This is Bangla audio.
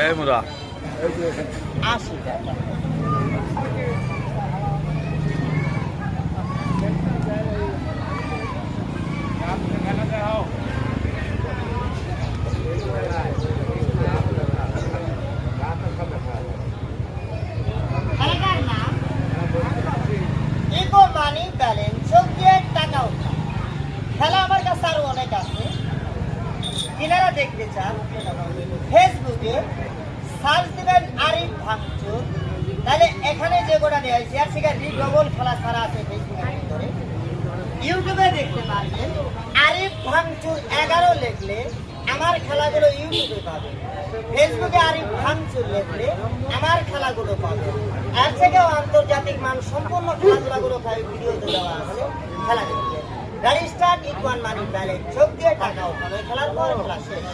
এই মুরা 80 টাকা। মানি ব্যালেন্স চোখ দিয়ে টাকা ওঠা খেলা আমার কাছে আরো অনেক আছে। কিনারা দেখতে চান ফেসবুকে সার্চ দিবেন আরিফ ভাঙচুর, তাহলে এখানে যে গোটা দেওয়া হয়েছে আর সেখানে রিডবল খেলা ছাড়া আছে ফেসবুকের ভিতরে। ইউটিউবে দেখতে পারবেন আরিফ ভাঙচুর 11 লিখলে আমার খেলাগুলো ইউটিউবে পাবে, ফেসবুকে আরিফ ভাঙচুর লিখলে আমার খেলাগুলো পাবে। এর থেকেও আন্তর্জাতিক মান সম্পূর্ণ খেলাধুলাগুলো ভিডিও দেওয়া আছে, খেলা দেখতে। গাড়ি স্টার্ট ইকুয়াল মানি ব্যালেন্স চোখ দিয়ে টাকা ওঠানো, খেলার পর খেলা শেষ।